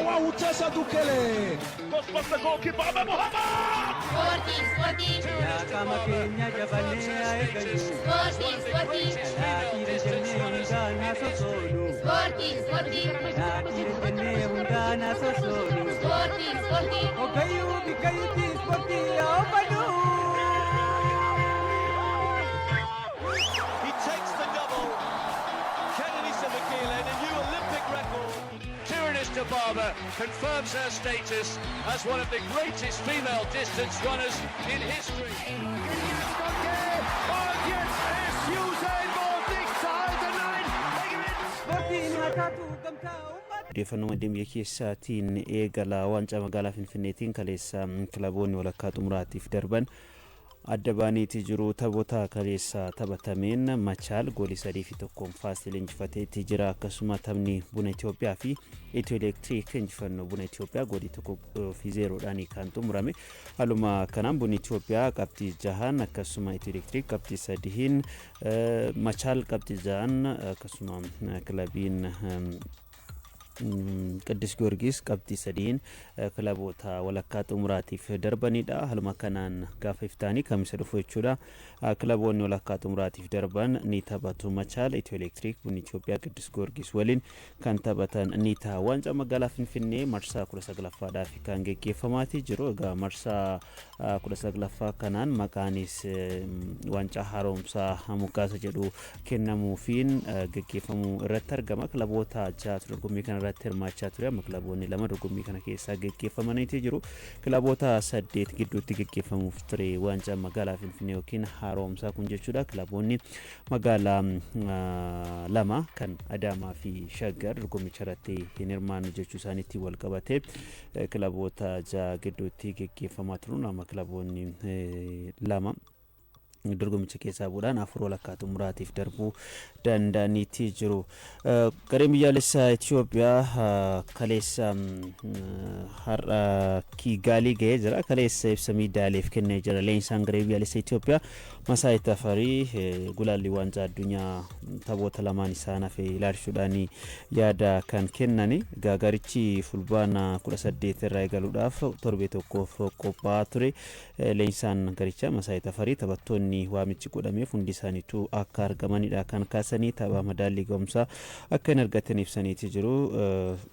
Utesa Dukele. Cross past the goalkeeper, Ahmed Mohamed! Sporting. Ya kama Kenya jabane aegalu. Sporting. Ya kire jenne hundana sosolu. Sporting. Ya kire jenne hundana sosolu. Sporting. Okayu bikayuti sporting ya obanu. He takes the double. Kennedy Simakile, a new Olympic record. Tyrannus Tababa confirms her status as one of the greatest female distance runners in history. Sporting hatatu gamta ummat. Odeeffannoo madda biyya keessaatiin eegala waancaa magaalaa Finfinneetiin kaleessa kilaboonni walakkaa xumuraatiif darban adda baaniitii jiru. Taphoota kaleessa taphatameen Machaal goolii 3-1 Faasil injifateetii jira. Akkasuma taphni Buna Itoophiyaa fi Itiyoo Elektiriik injifannoo Buna Itoophiyaa goolii 1-0dhaan kan xumurame. Haaluma kanaan Buna Itoophiyaa qabxii 6 akkasuma Itiyoo Elektiriik qabxii 3 Machaal qabxii 6 akkasuma kilabiin Qiddus Giyoorgis qabxii 3 kilaboota walakkaa xumuraatiif darbanidha. Haaluma kanaan gaafa iftaanii kamisa dhufu jechuudha. Kilaboonni walakkaa xumuraatiif darban ni taphatu. Machaal, Itiyoo Elektiriik, Buna Itoophiyaa, Qiddus Giyoorgis waliin kan taphatan ni ta'a. Waancaa magaalaa Finfinnee marsaa 19ffaadhaaf kan geggeeffamaatii jiru. Egaa marsaa 19ffaa kanaan maqaanis waancaa haaromsaa mukaasa jedhu kennamuufiin geggeeffamuu irratti argama. Kilaboota 6 dorgommii kana irratti hirmaachaa ture. Amma kilaboonni 2 dorgommii kana keessaa geggeeffamanii jiru. Kilaboota 8 gidduutti geggeeffamuuf ture waancaa magaalaa Finfinnee yookiin haaromsaa kun jechuudha. Kilaboonni magaalaa 2 kan Adaamaa fi Shaggar dorgommicha irratti hin hirmaannu jechuu isaaniitti wal qabate kilaboota 6 gidduutti geggeeffamaa turuun amma kilaboonni 2 dorgommicha keessaa bu'uudhaan 4 walakkaa xumuraatiif darbuu danda'aniitii jiru. Gareen biyyaalessaa Itoophiyaa kaleessa har'a Kiigaalii ga'ee jira. Kaleessa ibsa miidiyaaleef kennee jira. Leenjisaan garee biyyaalessaa Itoophiyaa Masaayi Tafarii gulaalli waancaa addunyaa taphoota lamaan isaan hafe ilaalchuudhaan yaada kan kennani. Gaagarichi fulbaana 18 irraa eegaluudhaaf torbee tokkoof qophaa'aa ture. Leenjisaan garichaa Masaayi Tafarii taphattoonni waamichi godhameef hundi isaaniitu akka argamanidha kan kaasanii tapha madaallii ga'umsaa akka hin argatan ibsaniitii jiru.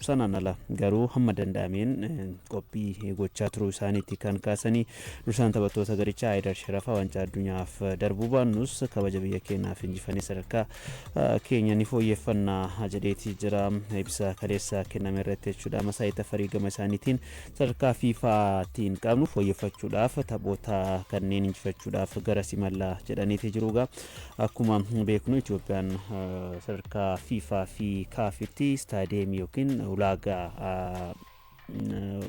Sanaan ala garuu hamma danda'ameen qophii gochaa turuu isaaniitti kan kaasanii dursaan taphattoota garichaa Haayidar Sharafaa waancaa addunyaaf darbuu baannus kabaja biyya keenyaaf injifannee sadarkaa keenya ni fooyyeffannaa jedheetii jira. Ibsa kaleessa kenname irratti jechuudha. Masaayi Tafarii gama isaaniitiin sadarkaa fiifaatiin qabnu fooyyeffachuudhaaf taphoota kanneen injifachuudhaaf gara simallaa jedhaniitii jiruugaa. Akkuma beeknu Itoophiyaan sadarkaa fiifaa fi kaafitti istaadeemii yookiin ulaagaa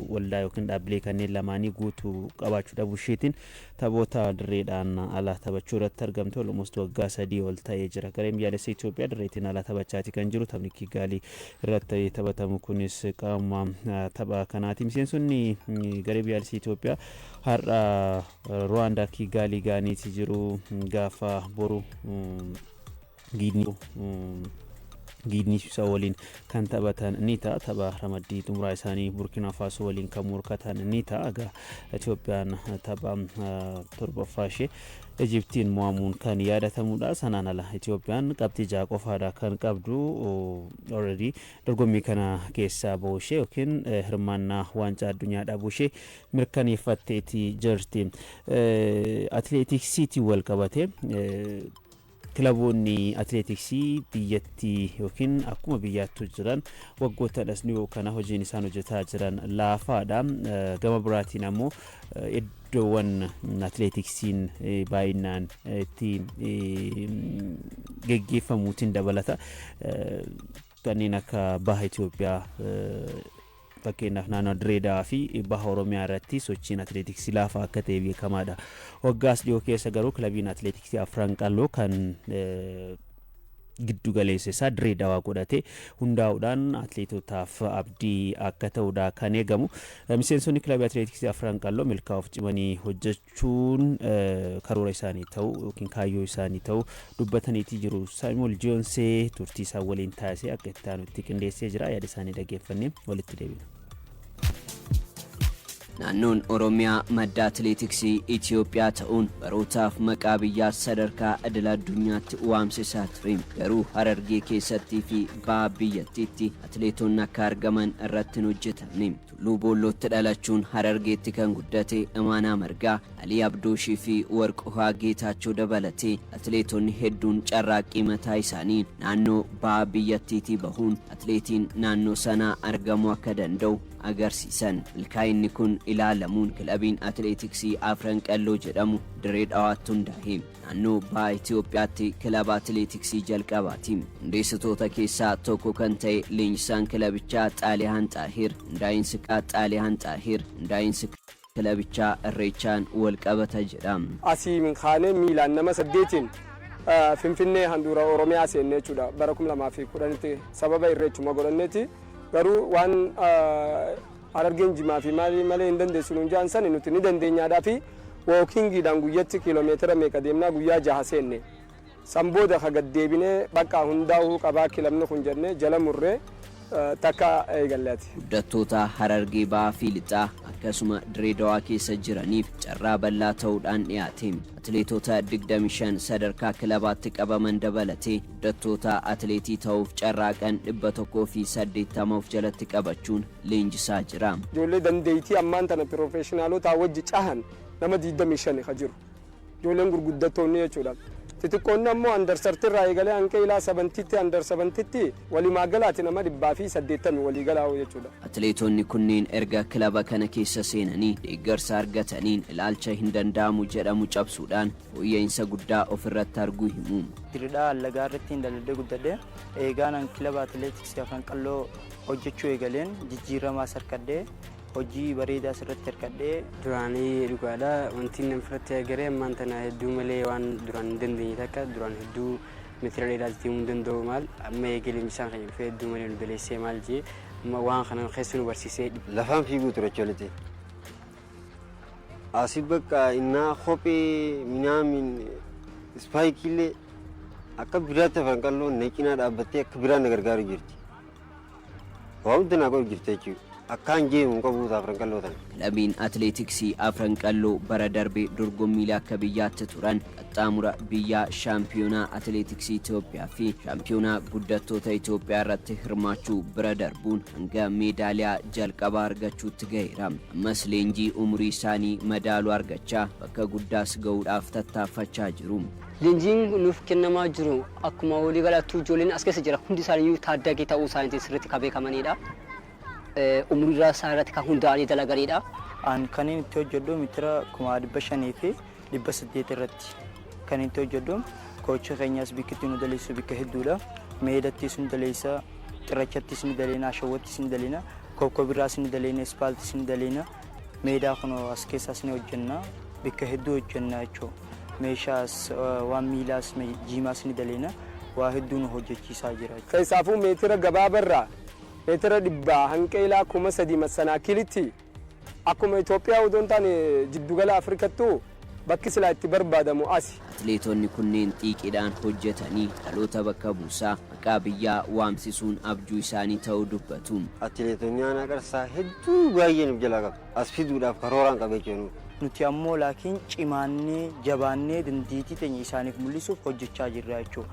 waldaa yookiin dhaabbilee kanneen lamaanii guutuu qabaachuu dhabuu isheetiin taphoota dirreedhaan ala taphachuu irratti argamte. Olmost waggaa 3 ol ta'ee jira. Gareen biyyaalessaa Itoophiyaa dirreetiin ala taphachaati kan jiru. Taphni Kiigaalii irratti taphatamu kunis qaama tapha kanaati. Miseensonni garee biyyaalessaa Itoophiyaa har'a Ruwaandaa Kiigaalii ga'aniitii jiru. Gaafa boru Giidni isaa waliin kan taphatan ni ta'a. Tapha ramaddii xumuraa isaanii Burkina Faso waliin kan morkatan ni ta'a. Egaa Itoophiyaan tapha torbaffaa ishee Ijiptiin mo'amuun kan yaadatamudha. Sanaan ala Itoophiyaan qabxii 6 qofaadha kan qabdu. Already dorgommii kana keessaa bahuu ishee yookiin hirmaannaa waancaa addunyaa dhabuu ishee mirkaneeffatteetii jirti. Atileetiksiitiin wal qabate kilaboonni atileetiksii biyyattii yookiin akkuma biyyaattuu jiran waggoota dhasniyoo kana hojiin isaan hojjetaa jiran laafaadha. Gama biraatiin ammoo iddoowwan atileetiksiin baay'inaan itti geggeeffamuutiin dabalata. Kanneen akka baha Itoophiyaa fakkeenyaaf naannoo Direedawaa fi baha Oromiyaa irratti sochiin atileetiksii laafaa akka ta'e beekamaadha. Waggaas dhiyoo keessa garuu kilabiin atileetiksii Afran Qalloo kan giddu galeessa isaa Direedawaa godhate hundaa'uudhaan atileetotaaf abdii akka ta'uudha kan eegamu. Miseensonni kilabii atileetiksii Afran Qalloo milkaa'uuf cimanii hojjechuun karoora isaanii ta'u yookiin kaayyoo isaanii ta'u dubbataniitii jiru. Samuel Joonsee turtii isaa waliin taasisee akka itti aanutti qindeessee jira. Yaada isaanii dhaggeeffannee walitti deebina. naannoon Oromiyaa madda atileetiksii Itoophiyaa ta'uun barootaaf maqaa biyyaa sadarkaa idil addunyaatti waamsisaa ture. Garuu Harargee keessattii fi baha biyyattiitti atileetonni akka argaman irratti hojjetamne. Tulluu Boollootti dhalachuun Harargeetti kan guddate Imaanaa Margaa, Alii Abdooshii fi Warqohaa Geetaachoo dabalatee atileetonni hedduun carraaqqii mataa isaanii naannoo baha biyyattiitii bahuun atileetiin naannoo sanaa argamuu akka danda'u agarsiisan. Milkaa'inni kun ilaalamuun kilabiin atileetiksii Afran Qalloo jedhamu Dirree Dhawaatti hundaa'e. Naannoo baha Itoophiyaatti kilaba atileetiksii jalqabaati. Hundeessitoota keessaa tokko kan ta'e leenjisaan kilabichaa Xaaliyahan Xaahir, hundaa'insi Xaaliyahan Xaahir, hundaa'insi kilabichaa Irreechaan wal qabata jedhama. Asii minkaanee miilaan nama 8 Finfinnee handhuura Oromiyaa seennee jechuudha. Bara 2010tti sababa irreechuma godhanneeti. Garuu waan Harargeen Jimaa fi malee hin dandeessu nuun jaan sani nuti ni dandeenyaadhaa fi wookingiidhaan guyyatti kiiloomeetira meeqa deemnaa guyyaa 6 seenne. San booda gad deebinee bakka hundaa'uu qabaa kilabni kun jennee jala murree takka eegalleeti. Guddattoota Harargee bahaa fi lixaa akkasuma Dirree Dhawaa keessa jiraniif carraa bal'aa ta'uudhaan dhiyaate. Atileetota 25 sadarkaa kilabaatti qabaman dabalatee guddattoota atileetii ta'uuf carraaqan 180 of jalatti qabachuun leenjisaa jira. Ijoollee dandeettii ammaan tana pirofeeshinaalotaa wajji cahan nama 25 ka jiru. Ijoolleen gurguddattoonni jechuudha. Xixiqqoonni ammoo under 30 irraa eegalee hanga ilaa 70tti under 70tti walumaa galaatti nama 180 walii galaa jechuudha. Atileetonni kunneen erga kilaba kana keessa seenanii deeggarsa argataniin ilaalcha hin danda'amu jedhamu cabsuudhaan fooyya'insa guddaa ofirratti arguu himu. Dirree Allagaa irratti daladhee guddadhee eegaan kilaba atileetiksii Afran Qalloo hojjechuu eegaleen jijjiiramaa sarkadhee hojii bareedaa asirratti argadhee duraanii dhugaadha. Wanti namni fudhatee agaree ammaan tana hedduu malee waan duraan hin dandeenye takka duraan hedduu meetira dheeraas deemuu hin danda'u maal amma eegalee bishaan kan dhufee hedduu malee nu beleessee maal jee waan kana keessa nu barsiisee lafaan fiiguu ture cholite asii bakka innaa kophee minaamin ispaayikiillee akka biraatti Afran Qalloo neeqinaa dhaabbattee akka biraan na gargaaru jirti. Waa hundi naa godhu jirti jechuudha. Akkaan jeemuun qabuuta Afran Qalloo tan. Kilabiin atileetiksii Afran Qalloo bara darbee dorgommii akka biyyaatti turan qaxxaamura biyyaa shaampiyoonaa atileetiksii Itoophiyaa fi shaampiyoonaa guddattoota Itoophiyaa irratti hirmaachuu bira darbuun hanga meedaaliyaa jalqabaa argachuutti gaheera. Ammas leenjii umurii isaanii madaaluu argachaa bakka guddaas ga'uudhaaf tattaaffachaa jiru. Leenjiin nuuf kennamaa jiru akkuma walii galattuu ijoolleen as keessa jira hundi isaanii taaddagee ta'uu isaaniitiin sirriitti kan beekamanidha. Umurii isaa irratti kan hundaa'anii dalaganidha. An kan inni itti hojjedhu meetira 500 fi 800 irratti kan itti hojjedhu koocha keenyas bikkitti nu daleessu bikka hedduudha. Meedattis nu daleessa, xirrachattis nu daleena, ashawwattis nu daleena, kookobirraas nu daleena, ispaaltis nu daleena. Meedaa kun as keessaas ni hojjenna, bikka hedduu hojjenna jechuudha. Meeshaas waan miilaas jiimaas ni daleena, waa hedduu nu hojjechiisaa jira. Keessaafuu meetira gabaabarraa meetira 100 hanga ilaa 3,000 masanaakilitti akkuma Itoophiyaa odoon taane jiddugala Afrikattuu bakki silaa itti barbaadamu asi. Atileetonni kunneen xiiqiidhaan hojjetanii dhaloota bakka buusaa maqaa biyyaa waamsisuun abjuu isaanii ta'uu dubbatu. Atileetonni aanaa qarsaa hedduu baay'ee nuuf jalaa qabu. As fiduudhaaf karooraan qabachuu nuti ammoo laakiin cimaannee jabaannee dandeettii teenya isaaniif mul'isuuf hojjechaa jirra jechuudha.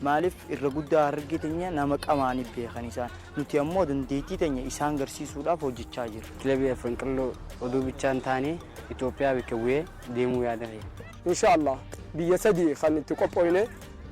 Maaliif irra guddaa Harargee teenya nama qamaanii beekan isaan nuti ammoo dandeettii teenya isaan garsiisuudhaaf hojjechaa jirra. Kilabii Afran Qalloo oduu bichaan taane Itoophiyaa bakka bu'ee deemuu yaadame. Inshaallah biyya 3 kan itti qophoofne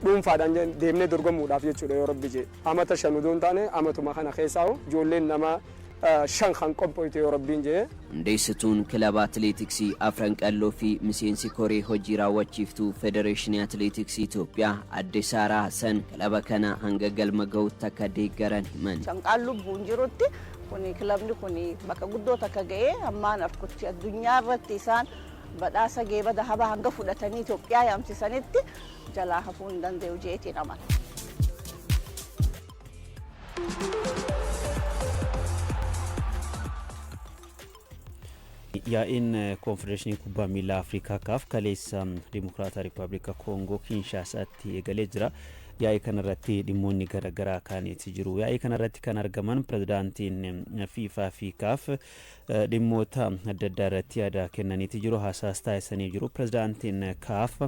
dhuunfaadhaan deemnee dorgomuudhaaf jechuudha yoo Rabbi jee. Amata 5 odoon taane amatuma kana keessaa ijoolleen nama 5 kan qophoofte yoo Rabbiin jee. Hundeessituun kilaba atileetiksii Afran Qalloo fi miseensi koree hojii raawwachiiftuu Federeeshinii Atileetiksii Itoophiyaa Adde Saaraa Hassan kilaba kana hanga galma ga'uutti akka deeggaran himan. Sanqaan lubbuun jirutti kuni kilabni kuni bakka guddoota akka ga'ee ammaan harkutti addunyaa irratti isaan badhaasa geebada haba hanga fudhatanii Itoophiyaa yaamsisanitti jalaa hafuu hin danda'u jeetiin amana. Yaa'in konfedereeshinii kubbaa miilaa Afrikaa kaaf kaleessa Dimokiraataa Riippaabilika Koongoo Kinshaasaatti eegalee jira. yaa'ii kanarratti dhimmoonni garaagaraa kaaniiti jiru. Yaa'ii kanarratti kan argaman pirezidaantiin FIFA fi CAF dhimmoota adda addaa irratti yaada kennaniiti jiru. Haasaas taasisanii jiru. Pirezidaantiin CAF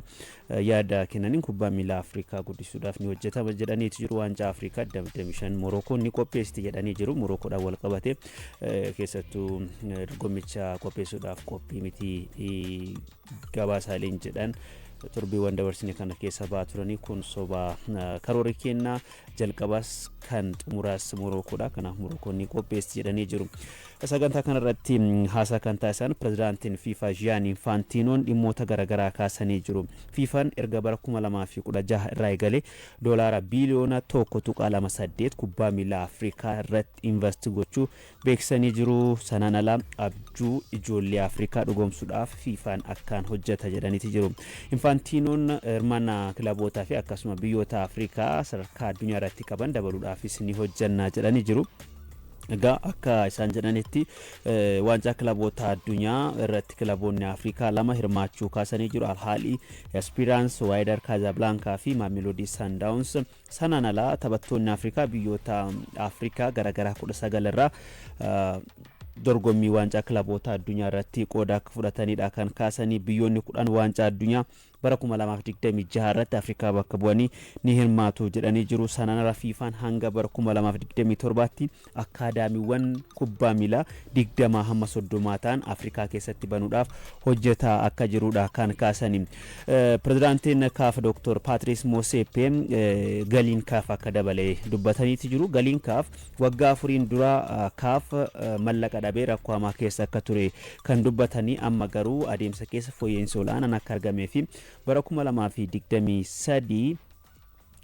yaada kennaniin kubbaa miilaa Afrikaa guddisuudhaaf ni hojjetama jedhaniiti jiru. Waancaa Afrikaa 25 Morokoo ni qopheessiti jedhanii jiru. Morokoodhaan wal qabate keessattuu dorgommicha qopheessuudhaaf qophii miti gabaasaaleen jedhan torbiiwwan dabarsine kana keessa ba'aa turanii kun soba karoora kennaa jalqabaas kan xumuraas Morokoodha. Kanaaf Morokoon ni qopheessiti jedhanii jiru. Sagantaa kanarratti haasaa kan taasisan pirezidaantiin FIFA Gianni Infantinoon dhimmoota garaagaraa kaasanii jiru. FIFAn erga bara 2016 irraa eegalee doolaara biliyoona 1.28 kubbaa miilaa Afrikaa irratti invest gochuu beeksisanii jiru. Sanaan ala abjuu ijoollee Afrikaa dhugoomsuudhaaf FIFAn akkaan hojjeta jedhaniiti jiru. Infantinoon hirmaannaa kilabootaa fi akkasuma biyyoota Afrikaa sadarkaa addunyaa irratti qaban dabaluudhaafis ni hojjannaa jedhanii jiru. Egaa akka isaan jedhanitti waancaa kilaboota addunyaa irratti kilaboonni Afrikaa 2 hirmaachuu kaasanii jiru. Al-Ahly, Esperance, Wydad Casablanca fi Mamelodi Sundowns. Sanaan ala taphattoonni Afrikaa biyyoota Afrikaa garaagaraa 19 irraa dorgommii waancaa kilaboota addunyaa irratti qooda akka fudhatanidha kan kaasanii. Biyyoonni 10 waancaa addunyaa bara 2026 irratti Afrikaa bakka bu'anii ni hirmaatu jedhanii jiru. Sanaan ala FIFAn hanga bara 2027tti akkaadaamiiwwan kubbaa miilaa 20 hamma 30 ta'an Afrikaa keessatti banuudhaaf hojjetaa akka jirudha kan kaasanii. Pirezidaantiin CAF Dr. Patrice Motsepe galiin CAF akka dabalee dubbataniiti jiru. Galiin CAF waggaa 4 dura CAF mallaqa dhabee rakkoo hamaa keessa akka ture kan dubbatanii amma garuu adeemsa keessa fooyya'insi olaanaan akka argamee fi bara 2023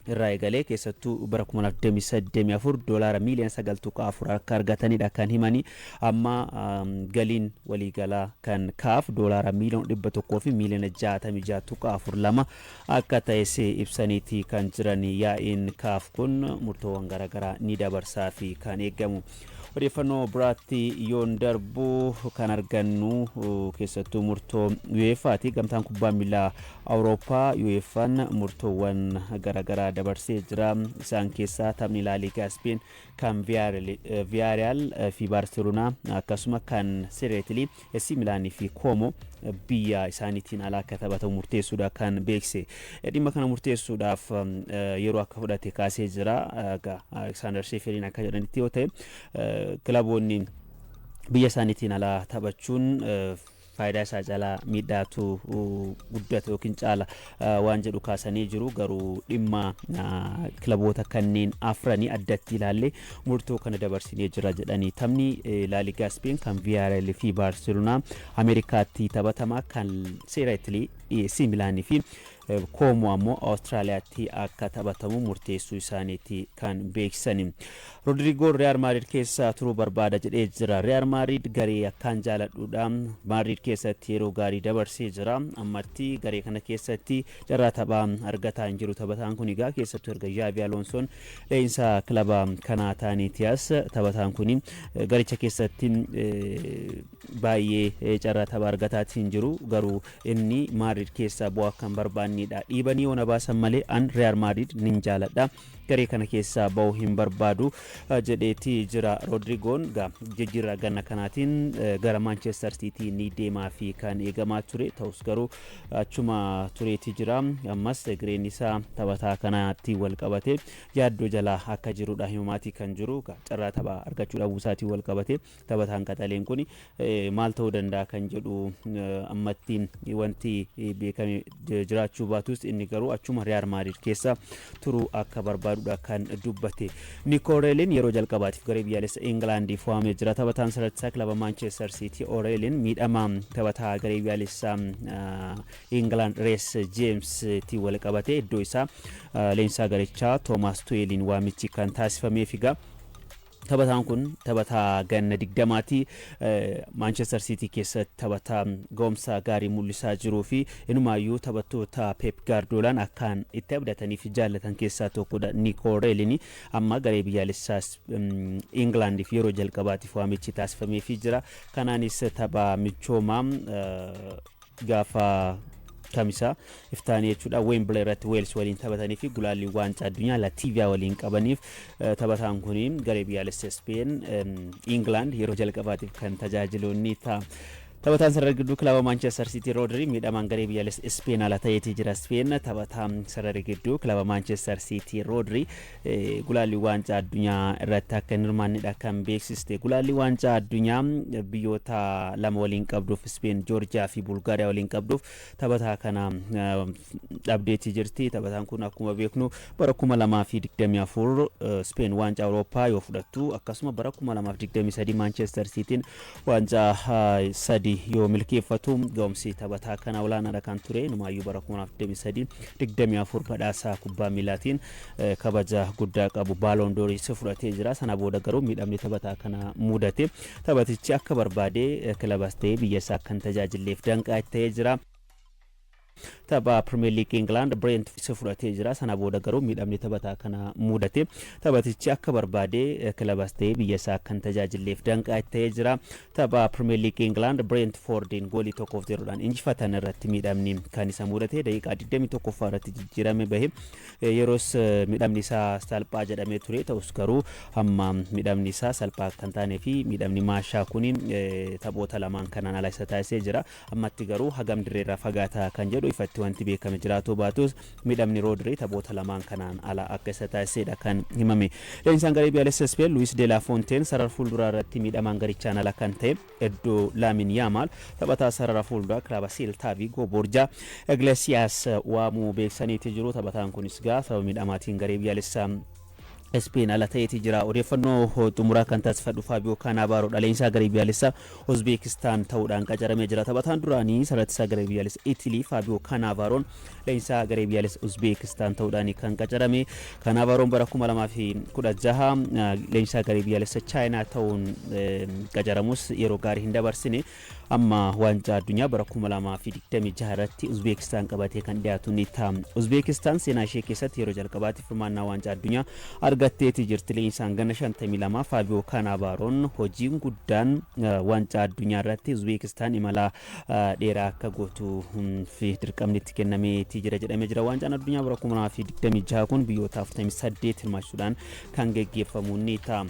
irraa eegalee keessattuu bara 2024 doolaara miiliyoona 9.4 akka argatanidha kan himanii. Amma galiin waliigalaa kan CAF doolaara miiliyoona 100 fi miiliyoona 66.42 akka ta'es ibsaniiti kan jiran. Yaa'iin CAF kun murtoowwan garaagaraa ni dabarsaa fi kan eegamu. Odeeffannoo biraatti yoon darbu kan argannu keessattuu murtoo UEFAati. Gamtaan kubbaa miilaa Awurooppaa UEFAn murtoowwan garaagaraa dabarsee jira. Isaan keessaa taphni La Liga Spain kan Villarreal fi Barcelona akkasuma kan Serie A AC Milan fi Como biyya isaaniitiin alaa akka taphatamu murteessuudha kan beekse. Dhimma kana murteessuudhaaf yeroo akka fudhate kaasee jira. Alexander Sheffield akka jedhanitti yoo ta'e kilaboonni biyya isaaniitiin alaa taphachuun faayidaa isaa jalaa miidhaatu guddatu yookiin caala waan jedhu kaasanii jiru. Garuu dhimma kilaboota kanneen afranii addatti ilaalle murtoo kana dabarsinee jira jedhanii. Taphni La Liga Spain kan Villarreal fi Barcelona Ameerikaatti taphatama. Kan Serie A AC Milan fi Como ammoo Austraaliyaatti akka taphatamu murteessuu isaaniiti kan beeksisani. Rodrigo Real Madrid keessa turuu barbaada jedhee jira. Real Madrid garee akkaan jaaladhuudha. Madrid keessatti yeroo gaarii dabarsee jira. Ammatti garee kana keessatti carraa taphaa argataa hin jiru. Taphataan kun egaa keessattuu erga Xavi Alonsoon leensa kilaba kanaa ta'aniitias taphataan kun garicha keessatti baay'ee carraa taphaa argataa hin jiru. Garuu inni Madrid keessa bu'aa kan barbaanne dhiibanii yoo na baasan malee an Real Madrid nin jaaladha. Garee kana keessaa ba'uu hin barbaadu jedheeti jira. Rodrigoon jijjiirraa ganna kanaatiin gara Manchester City ni deemaa fi kan eegamaa ture. Ta'us garuu achuma tureeti jira. Ammas gareen isaa taphataa kanaatti wal qabate yaaddoo jalaa akka jirudha himamaatii kan jiru. Carraa taphaa argachuu dhabuu isaatiin wal qabate taphataan qaxaleen kun maal ta'uu danda'a kan jedhu ammatti wanti beekame jiraachuu baatus inni garuu achuma Real Madrid keessa turuu akka barbaadu kan dubbate. Nico O'Reilly'n yeroo jalqabaatiif garee biyyaalessa Englandiif waamee jira. Taphataan sadarkaa kilaba Manchester City O'Reilly'n miidhamaa taphataa garee biyyaalessa England Reece James'tti wal qabate iddoo isaa leensaa garichaa Thomas Tuchel'n waamichi kan taasifameef egaa taphataan kun taphataa ganna 20ti Manchester City keessatti taphataa ga'umsa gaarii mul'isaa jiruu fi inumaayyuu taphattoota Pep Guardiolaan akkaan itti abdataniif jaallatan keessaa tokkodha. Nico O'Reilly'n amma garee biyyaalessaa Englandiif yeroo jalqabaatiif waamichi taasifameefii jira. Kanaanis tapha michoomaa gaafa kamisa iftaanii jechuudha Wembley irratti Wales waliin taphatanii fi gulaalli waancaa addunyaa Latvia waliin qabaniif taphataan kun garee biyyaalessa Spain England yeroo jalqabaatiif kan tajaajiloonni ta'a. Taphataan sarara gidduu kilaba Manchester City Rodri miidhamaan garee biyyaalessa Spain ala ta'eetii jira. Spain taphataan sarara gidduu kilaba Manchester City Rodri gulaalli waancaa addunyaa irratti akka hin hirmaannedha kan beeksiste. Gulaalli waancaa addunyaa biyyoota lama waliin qabduuf Spain, Georgia fi Bulgaariyaa waliin qabduuf taphataa kana dhabdeetii jirti. Taphataan kun akkuma beeknu bara 2024 Spain waancaa Awurooppaa yoo fudhattu akkasuma bara 2023 Manchester Cityin waancaa sadi yoo milkeeffatu ga'umsi taphataa kana olaanaadha kan ture. Numaayyuu bara 2023 badhaasa kubbaa miilaatiin kabaja guddaa qabu Ballon d'Or fudhatee jira. Sana booda garuu miidhamni taphataa kana mudate. Taphatichi akka barbaade kilabas ta'ee biyya isaa kan tajaajilleef danqaa ta'ee jira. Tapha Premier League England Brent fudhatee jira. Sana booda garuu miidhamni taphataa kana mudate. Taphatichi akka barbaade kilabas ta'ee biyya isaa kan tajaajilleef danqaa ta'ee jira. Tapha Premier League England Brentfordin goolii 1-0dhaan injifatan irratti miidhamni kan isa mudate. Daqiiqaa 21 irratti jijjiirame bahe. Yeroos miidhamni isaa salphaa jedhamee ture ta'us garuu amma miidhamni isaa salphaa kan taanee fi miidhamni maashaa kun taphoota lamaan kanaan ala isa taasisee jira. Ammatti garuu hagam dirreerraa fagaataa kan jedhu ifatti wanti beekame jiraatu baatus miidhamni Rodri taphoota lamaan kanaan ala akka isa taasisedha kan himame. Leenjisaan garee biyyaalessa Spain Luis de la Fontaine sarara fuulduraa irratti miidhamaan garichaan ala kan ta'e Edo Lamin Yamal taphataa sarara fuulduraa kilaba Celta Vigo Borja Iglesias waamuu beeksaniitii jiru. Taphataan kunis gaa sababa miidhamaatiin garee biyyaalessa Spain ala ta'eetii jira. Odeeffannoo xumuraa kan taasifadhu Fabio Cannavaro leenjisaa garee biyyaalessa Uzbekistan ta'uudhaan qacaramee jira. Taphataan duraanii sarara garee biyyaalessa Italy Fabio Cannavaroon leenjisaa garee biyyaalessa Uzbekistan ta'uudhaan kan qacarame. Cannavaroon bara 2016 leenjisaa garee biyyaalessa China ta'uun qacaramus yeroo gaarii hin dabarsine. Amma waancaa addunyaa bara 2026 irratti Uzbekistan qabatee kan dhiyaatu ni ta'a. Uzbekistan seenaa ishee keessatti yeroo jalqabaatiif hirmaannaa waancaa addunyaa argatteetii jirti. Leenjisaan ganna 52 Fabio Cannavaroon hojiin guddaan waancaa addunyaa irratti Uzbekistan imala dheeraa akka gootu fi dirqamni itti kennameetii jira jedhamee jira. Waancaan addunyaa bara 2026 kun biyyoota 48 hirmaachuudhaan kan geggeeffamu ni ta'a.